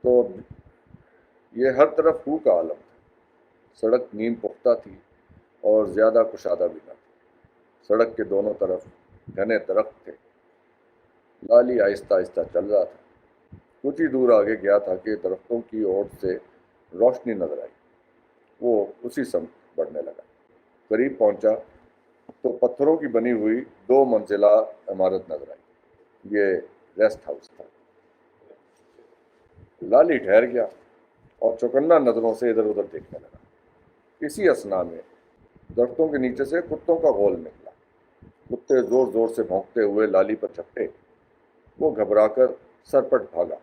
تو یہ ہر طرف خو کا عالم تھا۔ سڑک نیم پختہ تھی اور زیادہ کشادہ بھی نہ تھی۔ سڑک کے دونوں طرف گھنے درخت تھے۔ لالی آہستہ آہستہ چل رہا تھا۔ کچھ ہی دور آگے گیا تھا کہ درختوں کی اوٹ سے روشنی نظر آئی۔ وہ اسی سمت بڑھنے لگا۔ قریب پہنچا تو پتھروں کی بنی ہوئی 2 منزلہ عمارت نظر آئی۔ یہ ریسٹ ہاؤس تھا۔ لالی ٹھہر گیا اور چوکنا نظروں سے ادھر ادھر دیکھنے لگا۔ اسی اثنا میں درختوں کے نیچے سے کتوں کا غول نکلا۔ کتے زور زور سے بھونکتے ہوئے لالی پر جھپٹے۔ وہ گھبرا کر سرپٹ بھاگا۔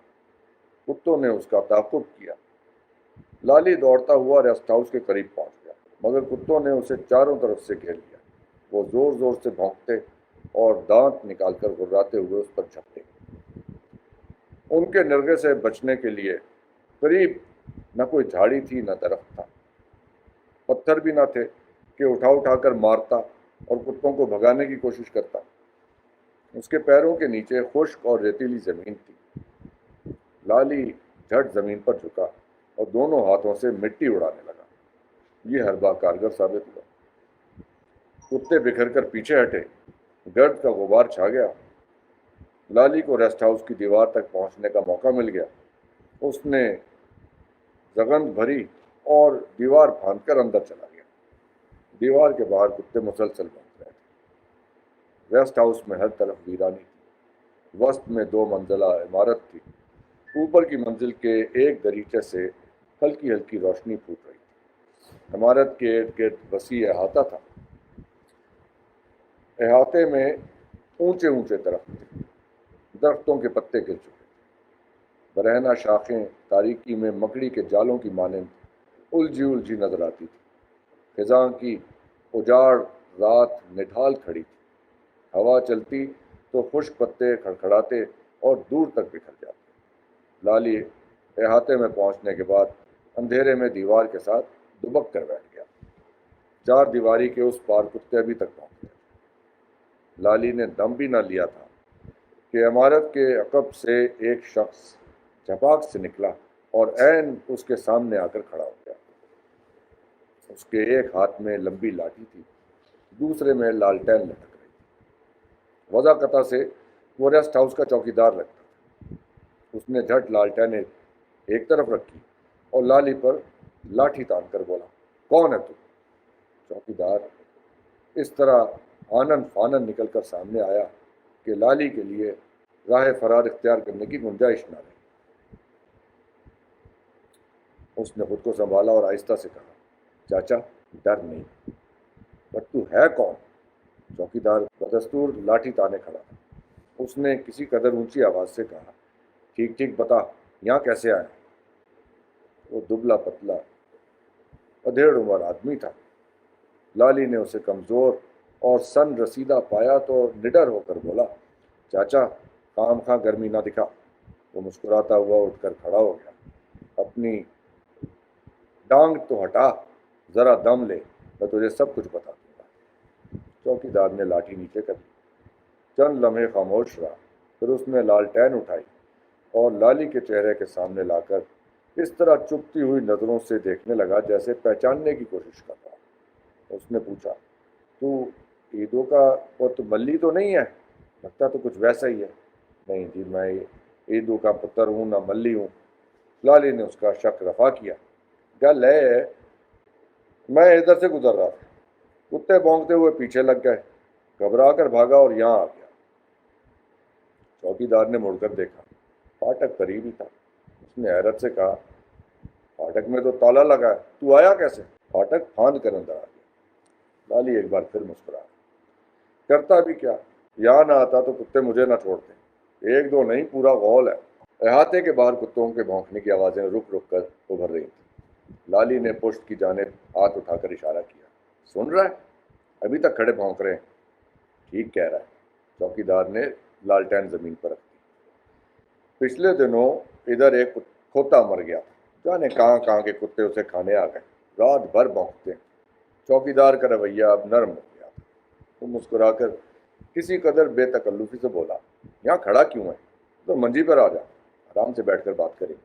کتوں نے اس کا تعاقب کیا۔ لالی دوڑتا ہوا ریسٹ ہاؤس کے قریب پہنچ گیا، مگر کتوں نے اسے چاروں طرف سے گھیر لیا۔ وہ زور زور سے بھونکتے اور دانت نکال کر گھراتے ہوئے اس پر جھپٹے۔ ان کے نرغے سے بچنے کے لیے قریب نہ کوئی جھاڑی تھی نہ درخت تھا۔ پتھر بھی نہ تھے کہ اٹھا اٹھا کر مارتا اور کتوں کو بھگانے کی کوشش کرتا۔ اس کے پیروں کے نیچے خشک اور ریتیلی زمین تھی۔ لالی جھٹ زمین پر جھکا اور دونوں ہاتھوں سے مٹی اڑانے لگا۔ یہ حربہ کارگر ثابت ہوا۔ کتے بکھر کر پیچھے ہٹے۔ گرد کا غبار چھا گیا۔ لالی کو ریسٹ ہاؤس کی دیوار تک پہنچنے کا موقع مل گیا۔ اس نے زغن بھری اور دیوار پھاند کر اندر چلا گیا۔ دیوار کے باہر کتے مسلسل بھونک رہے تھے۔ ریسٹ ہاؤس میں ہر طرف ویرانی تھی۔ وسط میں 2 منزلہ عمارت تھی۔ اوپر کی منزل کے ایک دریچے سے ہلکی ہلکی روشنی پھوٹ رہی تھی۔ عمارت کے ارد گرد وسیع احاطہ تھا۔ احاطے میں اونچے اونچے درخت تھے۔ درختوں کے پتے گر چکے تھے۔ برہنہ شاخیں تاریکی میں مکڑی کے جالوں کی مانند الجھی الجھی نظر آتی تھی۔ خزاں کی اجاڑ رات نڈھال کھڑی تھی۔ ہوا چلتی تو خشک پتے کھڑکھڑاتے اور دور تک بکھر جاتے۔ لالی احاطے میں پہنچنے کے بعد اندھیرے میں دیوار کے ساتھ دبک کر بیٹھ گیا۔ 4 دیواری کے اس پار کتے ابھی تک پہنچ گئے۔ لالی نے دم بھی نہ لیا تھا کہ عمارت کے عقب سے ایک شخص جھپاک سے نکلا اور عین اس کے سامنے آ کر کھڑا ہو گیا۔ اس کے ایک ہاتھ میں لمبی لاٹھی تھی، دوسرے میں لالٹین لٹک رہی تھی۔ وضاقتہ سے وہ ریسٹ ہاؤس کا چوکیدار لگتا تھا۔ اس نے جھٹ لالٹین ایک طرف رکھی اور لالی پر لاٹھی تان کر بولا، کون ہے تو؟ چوکیدار اس طرح آنن فانن نکل کر سامنے آیا کہ لالی کے لیے راہ فرار اختیار کرنے کی گنجائش نہ رہی۔ اس نے خود کو سنبھالا اور آہستہ سے کہا، چاچا ڈر نہیں، پر تو ہے کون؟ چوکیدار بدستور لاٹھی تانے کھڑا تھا۔ اس نے کسی قدر اونچی آواز سے کہا، ٹھیک ٹھیک بتا، یہاں کیسے آیا؟ وہ دبلا پتلا ادھیڑ عمر آدمی تھا۔ لالی نے اسے کمزور اور سن رسیدہ پایا تو نڈر ہو کر بولا، چاچا خام خواہ گرمی نہ دکھا۔ وہ مسکراتا ہوا اٹھ کر کھڑا ہو گیا۔ اپنی ڈانگ تو ہٹا، ذرا دم لے، میں تجھے سب کچھ بتا دوں گا۔ چوکیدار نے لاٹھی نیچے کر دی۔ چند لمحے خاموش رہا، پھر اس نے لالٹین اٹھائی اور لالی کے چہرے کے سامنے لا کر اس طرح چپتی ہوئی نظروں سے دیکھنے لگا جیسے پہچاننے کی کوشش کر رہا۔ اس نے پوچھا، تو عیدوں کا پت ملی تو نہیں ہے؟ لگتا تو کچھ ویسا ہی ہے۔ نہیں جی، میں عیدوں کا پتر ہوں نہ ملی ہوں۔ لالی نے اس کا شک رفع کیا، گل ہے میں ادھر سے گزر رہا تھا، کتے بھونکتے ہوئے پیچھے لگ گئے، گھبرا کر بھاگا اور یہاں آ گیا۔ چوکیدار نے مڑ کر دیکھا، پھاٹک قریب ہی تھا۔ اس نے حیرت سے کہا، پھاٹک میں تو تالا لگا ہے، تو آیا کیسے؟ پھاٹک پھاند کر اندر آ گیا۔ لالی ایک بار پھر مسکرایا، کرتا بھی کیا، یہاں نہ آتا تو کتے مجھے نہ چھوڑتے، ایک دو نہیں پورا غول ہے۔ احاطے کے باہر کتوں کے بھونکنے کی آوازیں رک رک کر ابھر رہی تھیں۔ لالی نے پشت کی جانب ہاتھ اٹھا کر اشارہ کیا، سن رہا ہے؟ ابھی تک کھڑے بھونک رہے ہیں۔ ٹھیک کہہ رہا ہے۔ چوکیدار نے لالٹین زمین پر رکھ دی۔ پچھلے دنوں ادھر ایک کھوتا مر گیا تھا، جانے کہاں کہاں کے کتے اسے کھانے آ گئے، رات بھر بھونکتے ہیں۔ چوکیدار کا رویہ اب نرم ہو گیا تھا۔ وہ مسکرا کر کسی قدر بے تکلفی سے بولا، یہاں کھڑا کیوں ہے؟ تو منجی پر آ جا، آرام سے بیٹھ کر بات کریں گے۔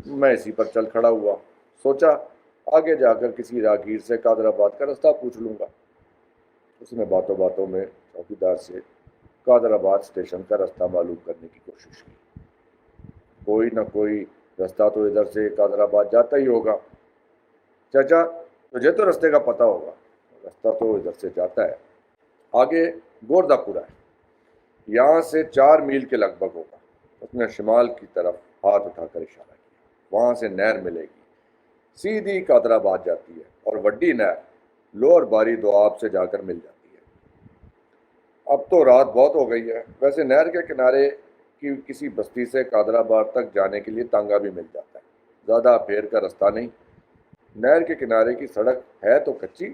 میں اسی پر چل کھڑا ہوا، سوچا آگے جا کر کسی راہگیر سے قادر آباد کا رستہ پوچھ لوں گا۔ اس نے باتوں باتوں میں چوکیدار سے قادر آباد اسٹیشن کا رستہ معلوم کرنے کی کوشش کی۔ کوئی نہ کوئی رستہ تو ادھر سے قادر آباد جاتا ہی ہوگا۔ چچا تجھے تو رستے کا پتہ ہوگا، رستہ تو ادھر سے جاتا ہے، آگے گوردہ پورا ہے، یہاں سے 4 میل کے لگ بھگ ہوگا۔ اس نے شمال کی طرف ہاتھ اٹھا کر اشارہ کیا، وہاں سے نہر ملے گی، سیدھی قادر آباد جاتی ہے، اور وڈی نہر لوور باری دوآب سے جا کر مل جاتی ہے۔ اب تو رات بہت ہو گئی ہے، ویسے نہر کے کنارے کی کسی بستی سے قادر آباد تک جانے کے لیے تانگا بھی مل جاتا ہے، زیادہ پھیر کا رستہ نہیں۔ نہر کے کنارے کی سڑک ہے تو کچی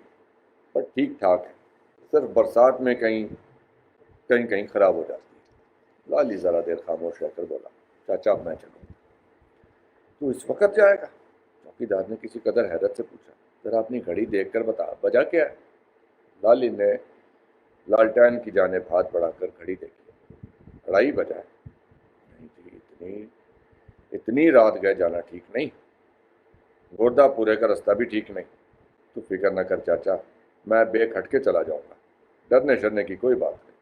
پر ٹھیک ٹھاک ہے، صرف برسات میں کہیں کہیں خراب ہو جاتی ہے۔ لالی ذرا دیر خاموش رہ کر بولا، چاچا اب میں چلوں گا۔ تو اس وقت جائے گا؟ چوکیدار نے کسی قدر حیرت سے پوچھا۔ ذرا اپنی گھڑی دیکھ کر بتا، وجہ کیا ہے؟ لالی نے لالٹین کی جانب ہاتھ بڑھا کر گھڑی دیکھی۔ 2:30 بجا ہے۔ نہیں جی، اتنی رات گئے جانا ٹھیک نہیں، گوردہ پورے کا رستہ بھی ٹھیک نہیں۔ تو فکر نہ کر چاچا، میں بیک ہٹ کے چلا جاؤں گا، ڈرنے شرنے کی کوئی بات نہیں۔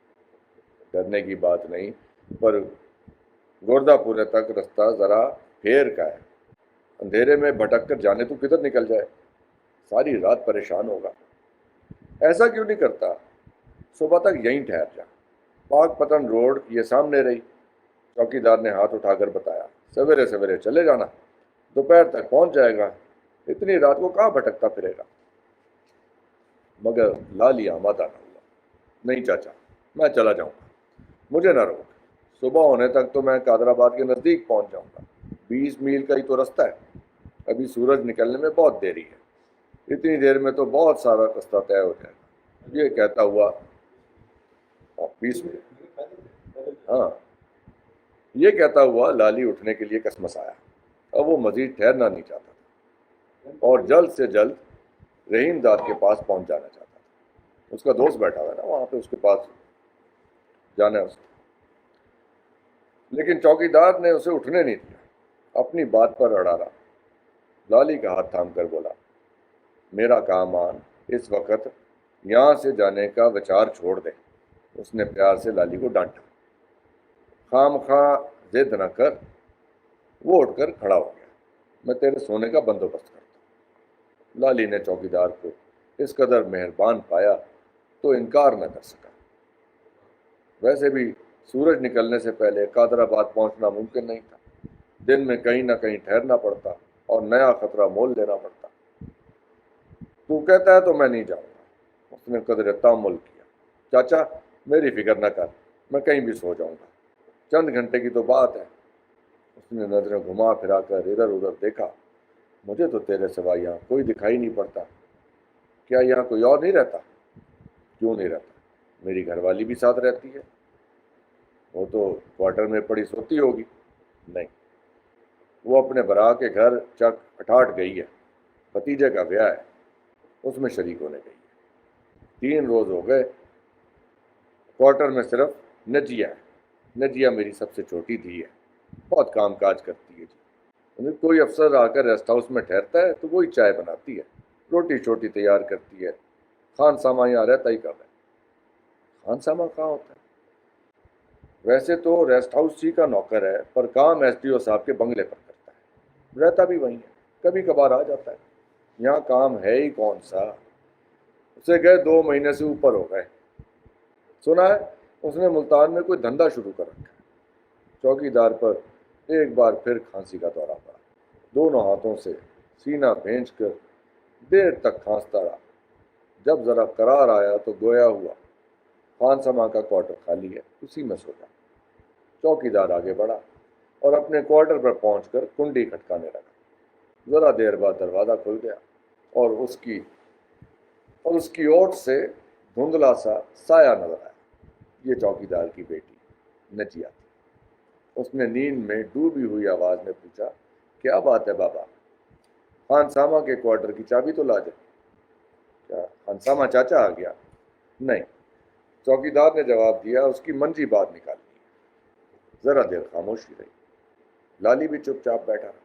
ڈرنے کی بات نہیں، پر گوردہ پورے تک رستہ ذرا پھیر کا ہے، اندھیرے میں بھٹک کر جانے تو کدھر نکل جائے، ساری رات پریشان ہوگا۔ ایسا کیوں نہیں کرتا، صبح تک یہیں ٹھہر جا، پاک پتن روڈ یہ سامنے رہی۔ چوکیدار نے ہاتھ اٹھا کر بتایا، سویرے سویرے چلے جانا، دوپہر تک پہنچ جائے گا، اتنی رات کو کہاں بھٹکتا پھرے گا۔ مگر لالی آمادہ نہ ہوا۔ نہیں چاچا، میں چلا جاؤں گا، مجھے نہ روک، صبح ہونے تک تو میں قادر آباد کے نزدیک پہنچ جاؤں گا، 20 میل کا ہی تو رستہ ہے، ابھی سورج نکلنے میں بہت دیری ہے، اتنی دیر میں تو بہت سارا رستہ طے ہو جائے گا۔ یہ کہتا ہوا 20 منٹ، ہاں، یہ کہتا ہوا لالی اٹھنے کے لیے کسمس آیا۔ اب وہ مزید ٹھہرنا نہیں چاہتا تھا اور جلد سے جلد رحیم داد کے پاس پہنچ جانا چاہتا تھا۔ اس کا دوست بیٹھا ہوا ہے نا وہاں پہ، اس کے پاس جانا ہے اس کو۔ لیکن چوکیدار نے اسے اٹھنے نہیں دیا، اپنی بات پر اڑا رہا۔ لالی کا ہاتھ تھام کر بولا، میرا کام مان، اس وقت یہاں سے جانے کا وچار چھوڑ دے۔ اس نے پیار سے لالی کو ڈانٹا۔ خام خواہ ضد نہ کر۔ وہ اٹھ کر کھڑا ہو گیا، میں تیرے سونے کا بندوبست کرتا ہوں۔ لالی نے چوکیدار کو اس قدر مہربان پایا تو انکار نہ کر سکا۔ ویسے بھی سورج نکلنے سے پہلے قادر آباد پہنچنا ممکن نہیں تھا، دن میں کہیں نہ کہیں ٹھہرنا پڑتا اور نیا خطرہ مول لینا پڑتا۔ تو کہتا ہے تو میں نہیں جاؤں گا۔ اس نے قدر تامل کیا۔ چاچا میری فکر نہ کر، میں کہیں بھی سو جاؤں گا، چند گھنٹے کی تو بات ہے۔ اس نے نظریں گھما پھرا کر ادھر ادھر دیکھا۔ مجھے تو تیرے سوا یہاں کوئی دکھائی نہیں پڑتا، کیا یہاں کوئی اور نہیں رہتا؟ کیوں نہیں رہتا، میری گھر والی بھی ساتھ رہتی ہے، وہ تو کوارٹر میں پڑی سوتی ہوگی۔ نہیں، وہ اپنے برا کے گھر چک 68 گئی ہے، بھتیجے کا بیاہ ہے، اس میں شریک ہونے گئی ہے۔ 3 روز ہو گئے، کوارٹر میں صرف نجیہ ہے۔ نجیہ میری سب سے چھوٹی دھی ہے، بہت کام کاج کرتی ہے جی۔ کوئی افسر آ کر ریسٹ ہاؤس میں ٹھہرتا ہے تو وہی چائے بناتی ہے، روٹی چھوٹی تیار کرتی ہے۔ خان سامہ یہاں رہتا ہی کب ہے؟ خان سامہ کہاں ہوتا ہے؟ ویسے تو ریسٹ ہاؤس ہی کا نوکر ہے، پر کام ایس ڈی او صاحب کے بنگلے پر کرتا ہے، رہتا بھی وہیں ہے، کبھی کبھار آ جاتا ہے۔ یہاں کام ہے ہی کون سا، اسے گئے 2 مہینے سے اوپر ہو گئے۔ سنا ہے اس نے ملتان میں کوئی دھندا شروع کر رکھا ہے۔ چوکیدار پر ایک بار پھر کھانسی کا دورہ پڑا، دونوں ہاتھوں سے سینہ بھینچ کر دیر تک کھانستا رہا۔ جب ذرا قرار آیا تو گویا ہوا خان سما کا کوارٹر خالی ہے، اسی میں سو جا۔ چوکیدار آگے بڑھا اور اپنے کوارٹر پر پہنچ کر کنڈی کھٹکانے لگا۔ ذرا دیر بعد دروازہ کھل گیا اور اس کی اوٹ سے دھندلا سا سایہ نظر آیا۔ یہ چوکیدار کی بیٹی نجیہ تھی۔ اس نے نیند میں ڈوبی ہوئی آواز میں پوچھا، کیا بات ہے بابا، خان سامہ کے کوارٹر کی چابی تو لا جائے۔ کیا خان سامہ چاچا آ گیا؟ نہیں، چوکیدار نے جواب دیا، اس کی منجی بات نکال لی۔ ذرا دیر خاموشی رہی، لالی بھی چپ چاپ بیٹھا رہا۔